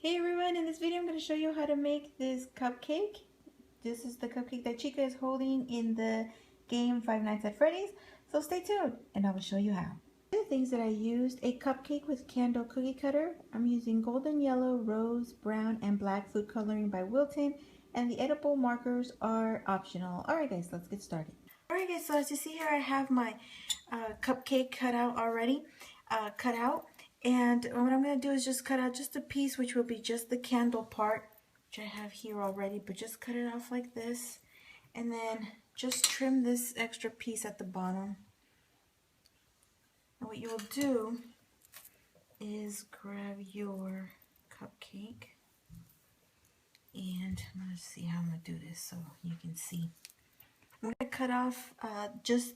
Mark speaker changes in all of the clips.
Speaker 1: Hey everyone, in this video I'm going to show you how to make this cupcake. This is the cupcake that Chica is holding in the game Five Nights at Freddy's. So stay tuned and I will show you how. The things that I used: a cupcake with candle cookie cutter. I'm using golden yellow, rose, brown, and black food coloring by Wilton, and the edible markers are optional. Alright guys, let's get started. Alright guys, so as you see here, I have my cupcake cut out already. And what I'm going to do is just cut out just a piece, which will be just the candle part, which I have here already, but just cut it off like this. And then just trim this extra piece at the bottom. And what you will do is grab your cupcake. And I'm going to see how I'm going to do this so you can see. I'm going to cut off just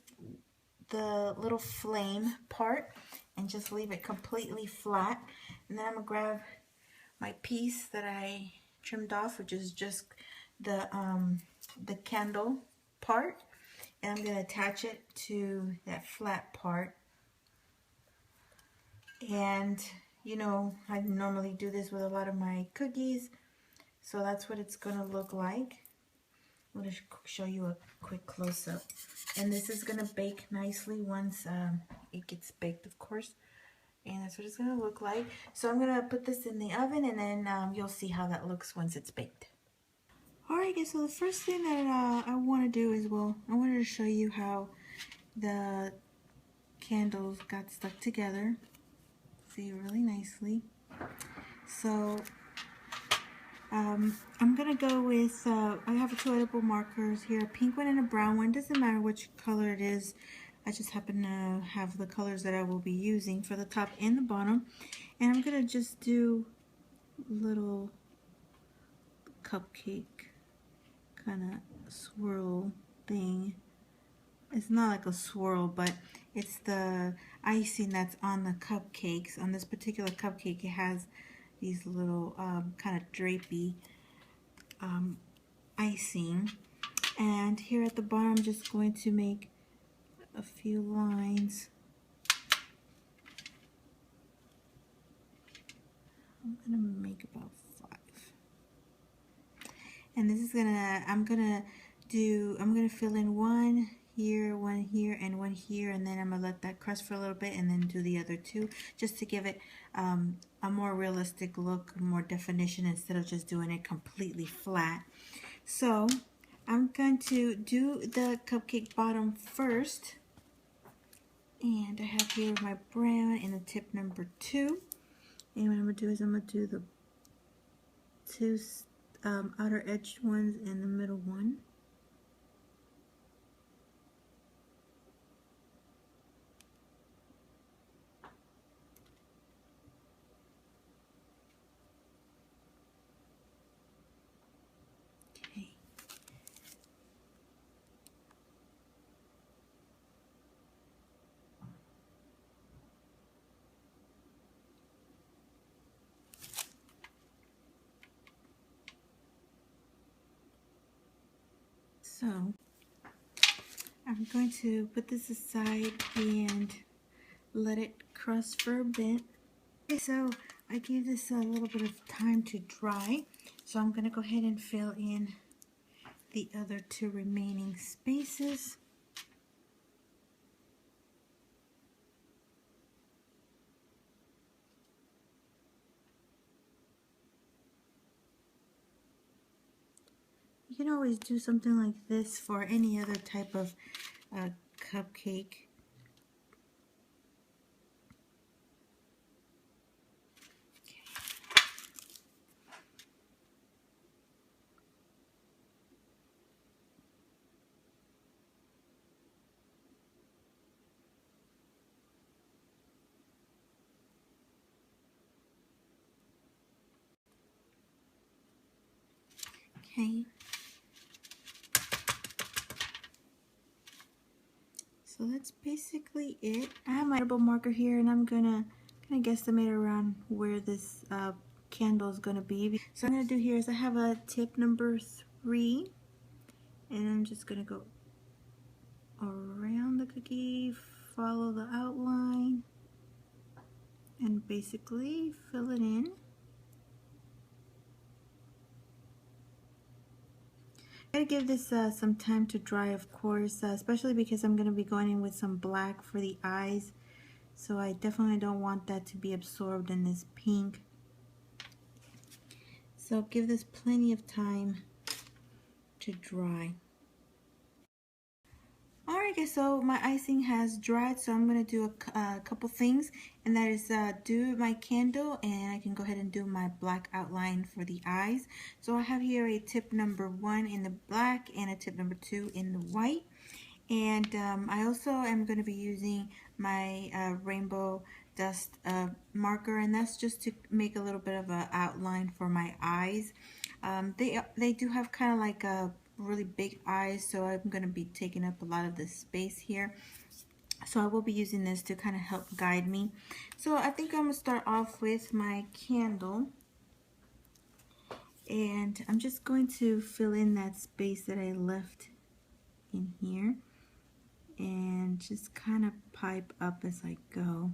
Speaker 1: the little flame part and just leave it completely flat. And then I'm going to grab my piece that I trimmed off, which is just the candle part, and I'm going to attach it to that flat part. And you know, I normally do this with a lot of my cookies, so that's what it's going to look like. I'm going to show you a quick close-up. And this is going to bake nicely once it gets baked, of course. And that's what it's going to look like. So I'm going to put this in the oven, and then you'll see how that looks once it's baked. Alright guys, so the first thing that I want to do is, well, I wanted to show you how the candles got stuck together. See, really nicely. So I'm going to go with, I have two edible markers here, a pink one and a brown one. Doesn't matter which color it is. I just happen to have the colors that I will be using for the top and the bottom. And I'm going to just do little cupcake kind of swirl thing. It's not like a swirl, but it's the icing that's on the cupcakes. On this particular cupcake, it has these little kind of drapey icing. And here at the bottom, I'm just going to make a few lines. I'm gonna make about 5. And this is I'm gonna fill in one here, and one here, and then I'm gonna let that crust for a little bit and then do the other 2, just to give it a more realistic look, more definition, instead of just doing it completely flat. So I'm going to do the cupcake bottom first, and I have here my brown in the tip number 2. And what I'm going to do is I'm going to do the 2 outer edged ones and the middle one. Okay. So I'm going to put this aside and let it crust for a bit. Okay, so I gave this a little bit of time to dry, so I'm going to go ahead and fill in the other 2 remaining spaces. You can always do something like this for any other type of cupcake. Okay. So that's basically it. I have my edible marker here, and I'm gonna kind of guesstimate around where this candle is gonna be. So what I'm gonna do here is I have a tip number 3, and I'm just gonna go around the cookie, follow the outline, and basically fill it in. I gotta give this some time to dry, of course, especially because I'm gonna be going in with some black for the eyes. So I definitely don't want that to be absorbed in this pink. So give this plenty of time to dry. Alright guys, so my icing has dried, so I'm going to do a couple things, and that is do my candle, and I can go ahead and do my black outline for the eyes. So I have here a tip number 1 in the black and a tip number 2 in the white. And I also am going to be using my rainbow dust marker, and that's just to make a little bit of an outline for my eyes. They do have kind of like a really big eyes, so I'm going to be taking up a lot of the space here. So I will be using this to kind of help guide me. So I think I'm going to start off with my candle. And I'm just going to fill in that space that I left in here. And just kind of pipe up as I go.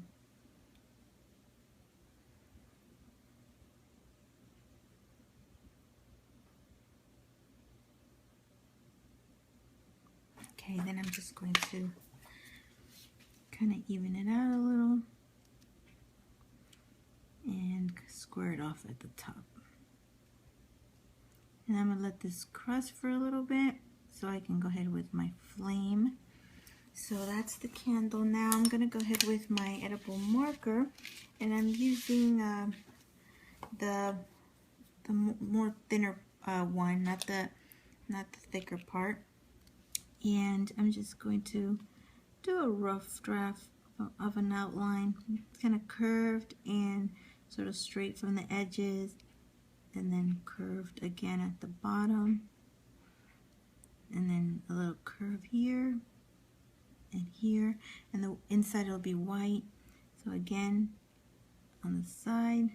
Speaker 1: Okay, then I'm just going to kind of even it out a little and square it off at the top. And I'm going to let this crust for a little bit so I can go ahead with my flame. So that's the candle. Now I'm going to go ahead with my edible marker, and I'm using the more thinner one, not the thicker part. And I'm just going to do a rough draft of an outline. It's kind of curved and sort of straight from the edges, and then curved again at the bottom, and then a little curve here and here, and the inside will be white. So again, on the side,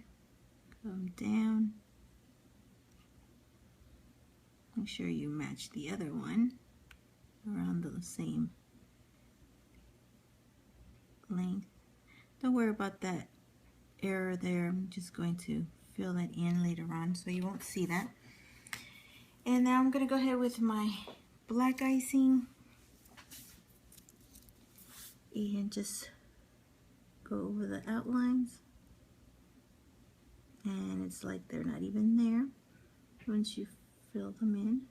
Speaker 1: come down. Make sure you match the other one around the same length. Don't worry about that error there. I'm just going to fill that in later on so you won't see that. And now I'm going to go ahead with my black icing and just go over the outlines. And it's like they're not even there once you fill them in.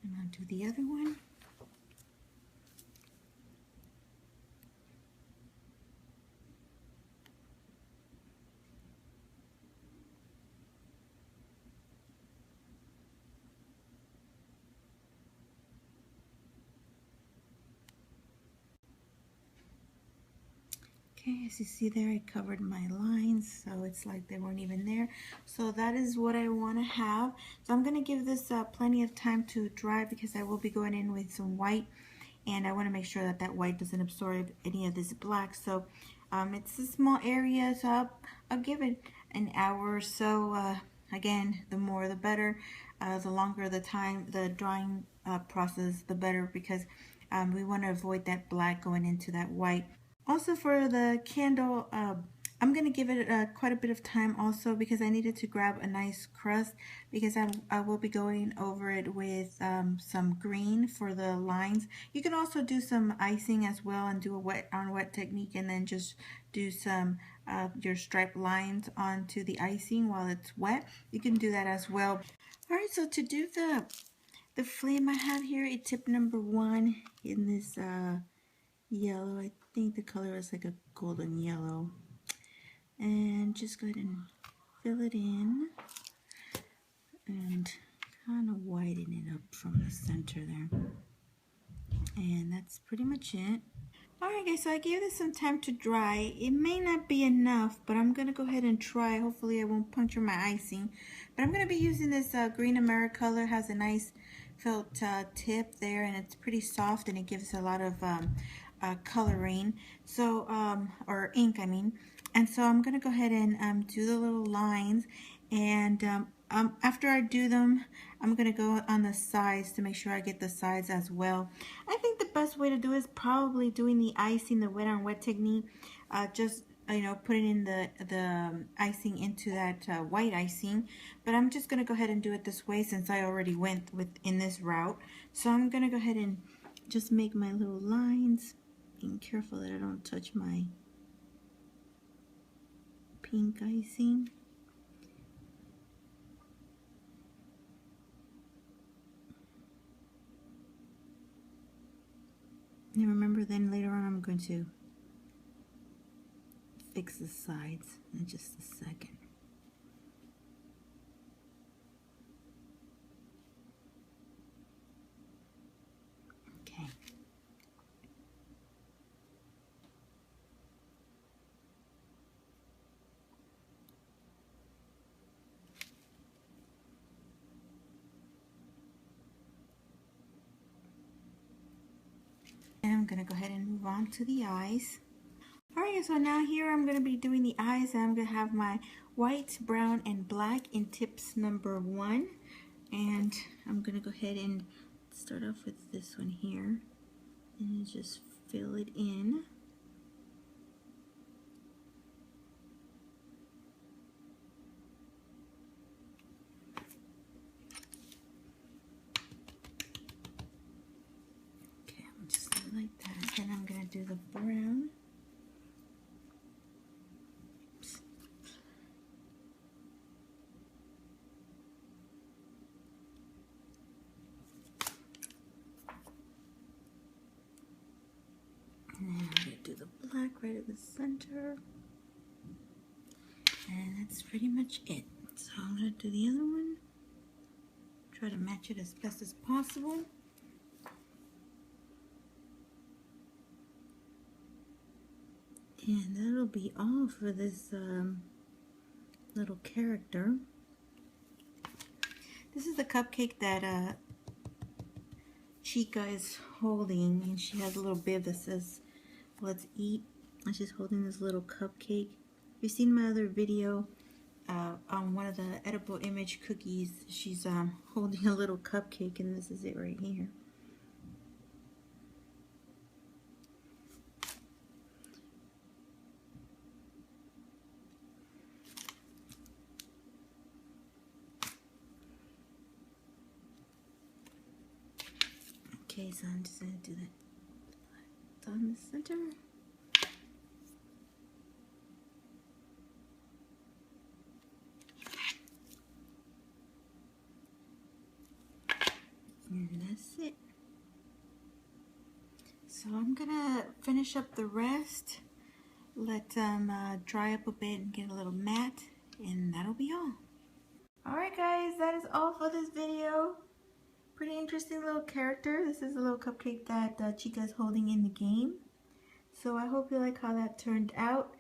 Speaker 1: And I'll do the other one. Okay, as you see there, I covered my lines, so it's like they weren't even there. So that is what I want to have. So I'm going to give this plenty of time to dry, because I will be going in with some white, and I want to make sure that that white doesn't absorb any of this black. So it's a small area, so I'll give it an hour or so. Again, the more the better. The longer the time, the drying process, the better, because we want to avoid that black going into that white. Also for the candle, I'm going to give it quite a bit of time also, because I needed to grab a nice crust, because I will be going over it with some green for the lines. You can also do some icing as well and do a wet on wet technique, and then just do some your striped lines onto the icing while it's wet. You can do that as well. Alright, so to do the flame, I have here a tip number 1 in this yellow. I think the color is like a golden yellow. And just go ahead and fill it in and kind of widen it up from the center there. And that's pretty much it. Alright guys, so I gave this some time to dry. It may not be enough, but I'm going to go ahead and try. Hopefully I won't puncture my icing. But I'm going to be using this green Americolor. It has a nice felt tip there, and it's pretty soft, and it gives a lot of coloring, so or ink I mean. And so I'm going to go ahead and do the little lines, and after I do them, I'm going to go on the sides to make sure I get the sides as well. I think the best way to do is probably doing the icing, the wet on wet technique. Just, you know, putting in the icing into that white icing. But I'm just going to go ahead and do it this way since I already went in this route. So I'm going to go ahead and just make my little lines. Being careful that I don't touch my pink icing. And remember, then later on I'm going to fix the sides in just a second. Okay. And I'm going to go ahead and move on to the eyes. Alright, so now here I'm going to be doing the eyes, and I'm going to have my white, brown, and black in tips number 1. And I'm going to go ahead and start off with this one here and just fill it in. Okay, I'm just like that. Then I'm going to do the brown. And then I'm going to do the black right at the center. And that's pretty much it. So I'm going to do the other one. Try to match it as best as possible. And that'll be all for this little character. This is the cupcake that Chica is holding, and she has a little bib that says, "Let's eat." And she's holding this little cupcake. If you've seen my other video on one of the edible image cookies, she's holding a little cupcake, and this is it right here. Okay, so I'm just going to do that down the center. And that's it. So I'm going to finish up the rest, let them dry up a bit and get a little matte, and that'll be all. Alright guys, that is all for this video. Pretty interesting little character. This is a little cupcake that Chica is holding in the game. So I hope you like how that turned out.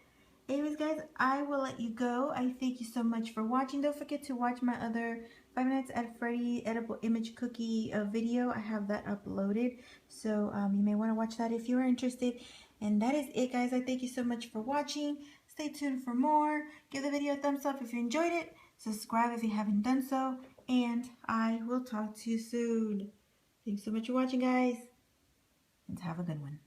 Speaker 1: Anyways guys, I will let you go. I thank you so much for watching. Don't forget to watch my other 5 Nights at Freddy edible image cookie video. I have that uploaded. So you may want to watch that if you are interested. And that is it guys. I thank you so much for watching. Stay tuned for more. Give the video a thumbs up if you enjoyed it. Subscribe if you haven't done so. And I will talk to you soon. Thanks so much for watching guys. And have a good one.